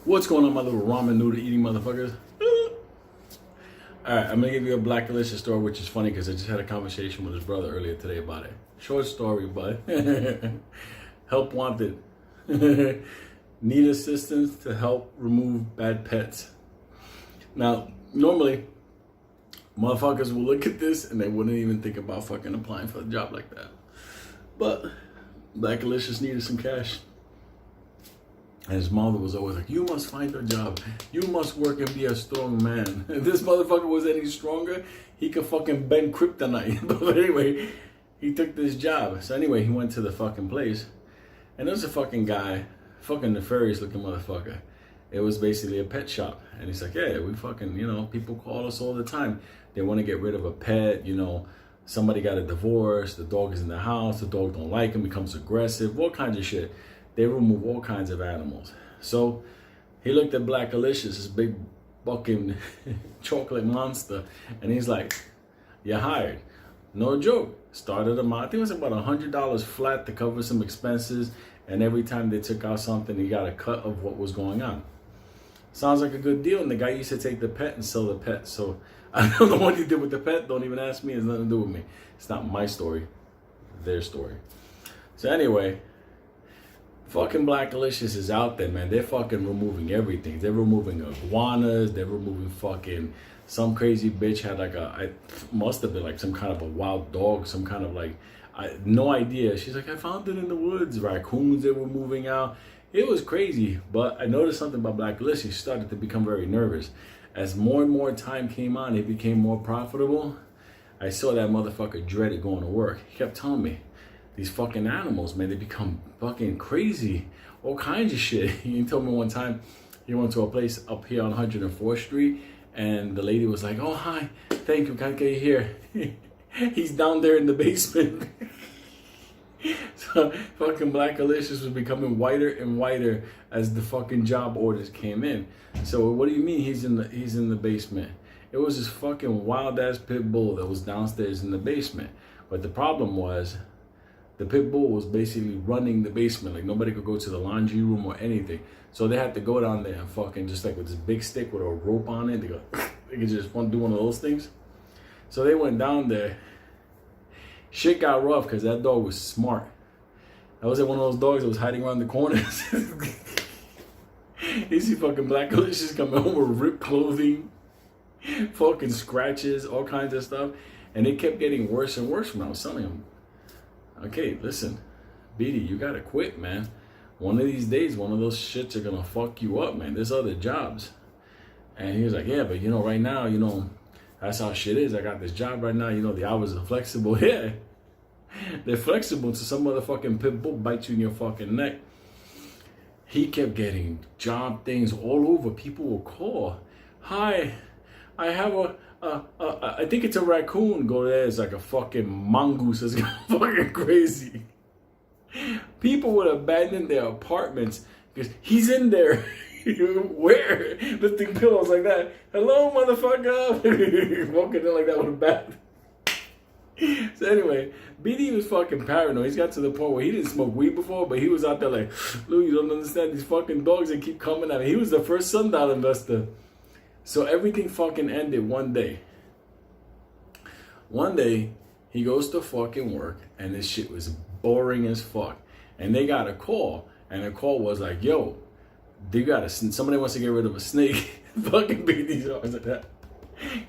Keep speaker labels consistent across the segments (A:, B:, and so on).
A: What's going on, my little ramen noodle eating motherfuckers? Alright, I'm gonna give you a Blackalicious story, which is funny because I just had a conversation with his brother earlier today about it. Short story, but help wanted. Need assistance to help remove bad pets. Now, normally, motherfuckers will look at this and they wouldn't even think about fucking applying for a job like that. But Blackalicious needed some cash. And his mother was always like, you must find a job. You must work and be a strong man. If this motherfucker was any stronger, he could fucking bend kryptonite. But anyway, he took this job. So anyway, he went to the fucking place. And there was a fucking guy, fucking nefarious looking motherfucker. It was basically a pet shop. And he's like, yeah, we fucking, people call us all the time. They want to get rid of a pet, somebody got a divorce, the dog is in the house, the dog don't like him, becomes aggressive, all kinds of shit. They remove all kinds of animals. So he looked at Blackalicious, this big fucking chocolate monster, and he's like, you're hired. No joke. Started him out. I think it was about $100 flat to cover some expenses, and every time they took out something, he got a cut of what was going on. Sounds like a good deal, and the guy used to take the pet and sell the pet. So I don't know what he did with the pet. Don't even ask me. It has nothing to do with me. It's not my story. Their story. So anyway, fucking Blackalicious is out there, man. They're fucking removing everything. They're removing iguanas. They're removing fucking some crazy bitch had I must have been like some kind of a wild dog, some kind of no idea. She's like, I found it in the woods. Raccoons they were moving out. It was crazy, but I noticed something about Blackalicious. He started to become very nervous. As more and more time came on, it became more profitable. I saw that motherfucker dreaded going to work. He kept telling me, these fucking animals, man, they become fucking crazy. All kinds of shit. He told me one time he went to a place up here on 104th Street, and the lady was like, oh, hi, thank you, can't get you here. He's down there in the basement. So fucking Blackalicious was becoming whiter and whiter as the fucking job orders came in. So what do you mean he's in the basement? It was this fucking wild ass pit bull that was downstairs in the basement. But the problem was the pit bull was basically running the basement. Like nobody could go to the laundry room or anything. So they had to go down there and fucking just like with this big stick with a rope on it. They could just do one of those things. So they went down there. Shit got rough because that dog was smart. That was one of those dogs that was hiding around the corners. You see fucking Blackalicious coming home with ripped clothing, fucking scratches, all kinds of stuff. And it kept getting worse and worse when I was telling him, okay, listen, Beatty, you gotta quit, man. One of these days, one of those shits are gonna fuck you up, man. There's other jobs. And he was like, yeah, but right now, that's how shit is. I got this job right now, the hours are flexible. Yeah, they're flexible to some motherfucking pit bull bite you in your fucking neck. He kept getting job things all over. People will call. Hi, I have I think it's a raccoon. Go there, it's like a fucking mongoose. It's fucking crazy. People would abandon their apartments because he's in there. Where? Lifting pillows like that. Hello, motherfucker. Walking in like that with a bat. So anyway, BD was fucking paranoid. He's got to the point where he didn't smoke weed before, but he was out there like, Lou, you don't understand these fucking dogs that keep coming at me. He was the first sundial investor. So everything fucking ended one day. One day, he goes to fucking work, and this shit was boring as fuck. And they got a call, and the call was like, yo, somebody wants to get rid of a snake. Fucking BD's always like that.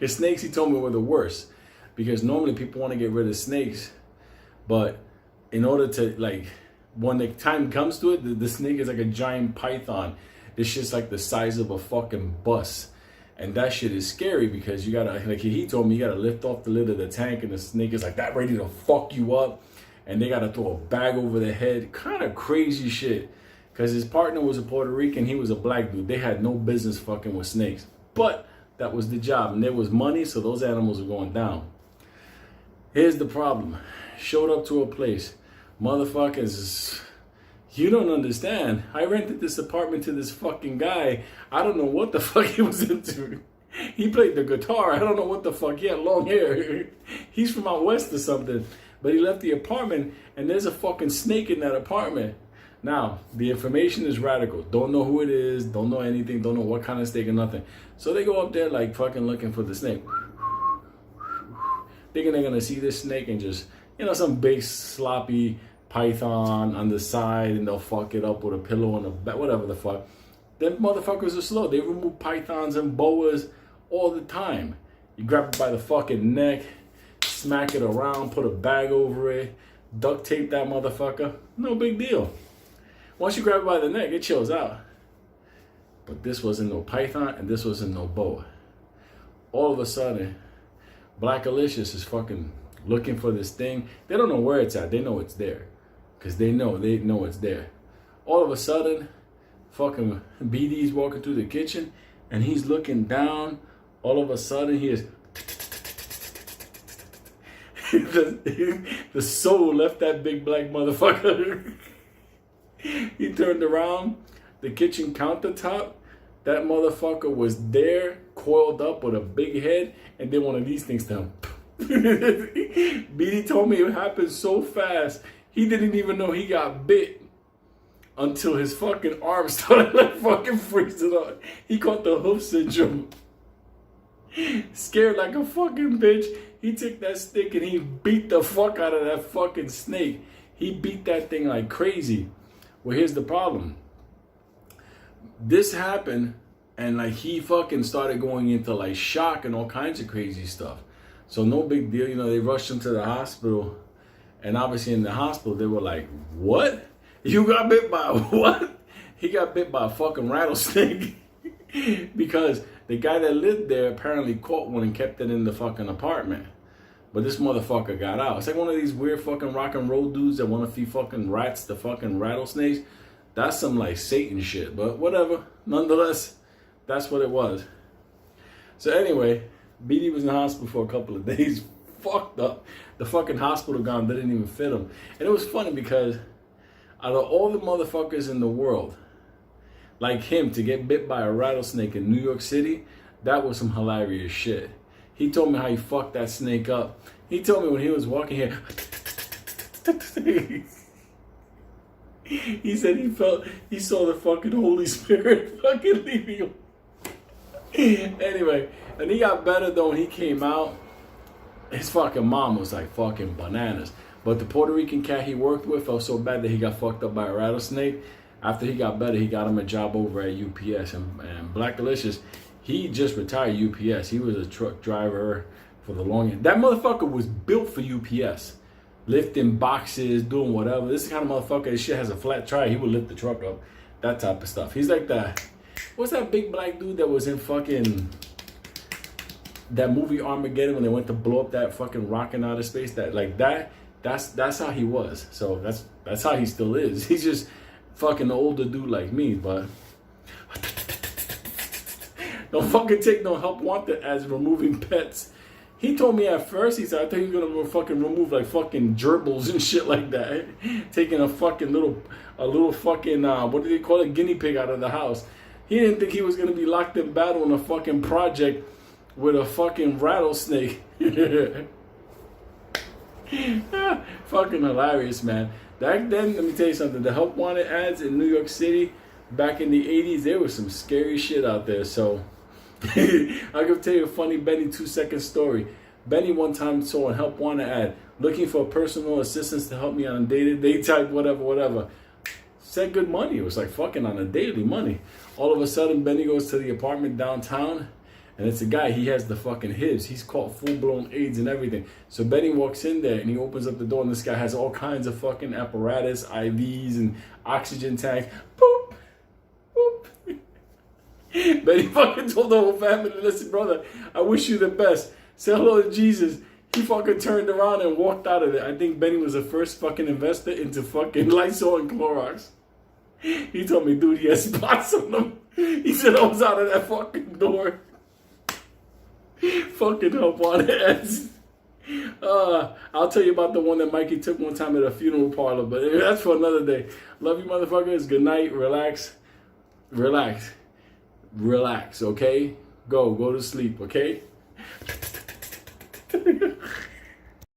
A: The snakes, he told me, were the worst. Because normally people want to get rid of snakes, but in order to, when the time comes to it, the snake is like a giant python. This shit's like the size of a fucking bus. And that shit is scary because you gotta, like he told me, you gotta lift off the lid of the tank and the snake is like that ready to fuck you up. And they gotta throw a bag over their head. Kind of crazy shit. Because his partner was a Puerto Rican, he was a black dude. They had no business fucking with snakes. But that was the job. And there was money, so those animals were going down. Here's the problem. Showed up to a place. Motherfuckers, you don't understand. I rented this apartment to this fucking guy. I don't know what the fuck he was into. He played the guitar. I don't know what the fuck. He had long hair. He's from out west or something. But he left the apartment and there's a fucking snake in that apartment. Now, the information is radical. Don't know who it is, don't know anything, don't know what kind of snake or nothing. So they go up there like fucking looking for the snake. Thinking they're gonna see this snake and just, some big sloppy python on the side, and they'll fuck it up with a pillow on the back, whatever the fuck. Them motherfuckers are slow. They remove pythons and boas all the time. You grab it by the fucking neck, smack it around, put a bag over it, duct tape that motherfucker. No big deal. Once you grab it by the neck, it chills out. But this wasn't no python and this wasn't no boa. All of a sudden, Blackalicious is fucking looking for this thing. They don't know where it's at. They know it's there. Because they know it's there. All of a sudden, fucking BD's walking through the kitchen and he's looking down. All of a sudden, he is... the soul left that big black motherfucker. He turned around, the kitchen countertop, that motherfucker was there, coiled up with a big head, and then one of these things to him. BD told me it happened so fast, he didn't even know he got bit until his fucking arm started like fucking freezing up. He caught the hoof syndrome. Scared like a fucking bitch. He took that stick and he beat the fuck out of that fucking snake. He beat that thing like crazy. Well, here's the problem. This happened and like he fucking started going into like shock and all kinds of crazy stuff. So no big deal. They rushed him to the hospital. And obviously in the hospital, they were like, what? You got bit by what? He got bit by a fucking rattlesnake. Because the guy that lived there apparently caught one and kept it in the fucking apartment. But this motherfucker got out. It's like one of these weird fucking rock and roll dudes that want to feed fucking rats to fucking rattlesnakes. That's some like Satan shit. But whatever. Nonetheless, that's what it was. So anyway, BD was in the hospital for a couple of days. Fucked up. The fucking hospital gown didn't even fit him. And it was funny because out of all the motherfuckers in the world, like him, to get bit by a rattlesnake in New York City, that was some hilarious shit. He told me how he fucked that snake up. He told me when he was walking here, he said he saw the fucking Holy Spirit fucking leaving him. Anyway, and he got better though when he came out. His fucking mom was like fucking bananas. But the Puerto Rican cat he worked with felt so bad that he got fucked up by a rattlesnake. After he got better, he got him a job over at UPS. And Blackalicious, he just retired UPS. He was a truck driver for the longest. That motherfucker was built for UPS. Lifting boxes, doing whatever. This is the kind of motherfucker, this shit has a flat tire. He would lift the truck up. That type of stuff. He's like that. What's that big black dude that was in fucking... that movie Armageddon when they went to blow up that fucking rock in outer space? That's how he was. So that's how he still is. He's just fucking an older dude like me, but don't fucking take no help wanted as removing pets. He told me at first, he said, I thought he was gonna fucking remove like fucking gerbils and shit like that. Taking a fucking little fucking, what do they call it, guinea pig out of the house. He didn't think he was gonna be locked in battle in a fucking project with a fucking rattlesnake. Fucking hilarious, man. Back then, let me tell you something. The help wanted ads in New York City back in the 80s, there was some scary shit out there. So I can tell you a funny Benny 2-second story. Benny one time saw a help wanted ad looking for personal assistance to help me on a day-to-day type whatever. Said good money. It was like fucking on a daily money. All of a sudden, Benny goes to the apartment downtown. And it's a guy, he has the fucking hives. He's caught full-blown AIDS and everything. So Benny walks in there and he opens up the door and this guy has all kinds of fucking apparatus, IVs and oxygen tanks. Boop, boop. Benny fucking told the whole family, listen, brother, I wish you the best. Say hello to Jesus. He fucking turned around and walked out of there. I think Benny was the first fucking investor into fucking Lysol and Clorox. He told me, dude, he has spots on him. He said I was out of that fucking door. Fucking help on ads. I'll tell you about the one that Mikey took one time at a funeral parlor, but that's for another day. Love you, motherfuckers. Good night. Relax. Relax. Relax, okay? Go to sleep, okay?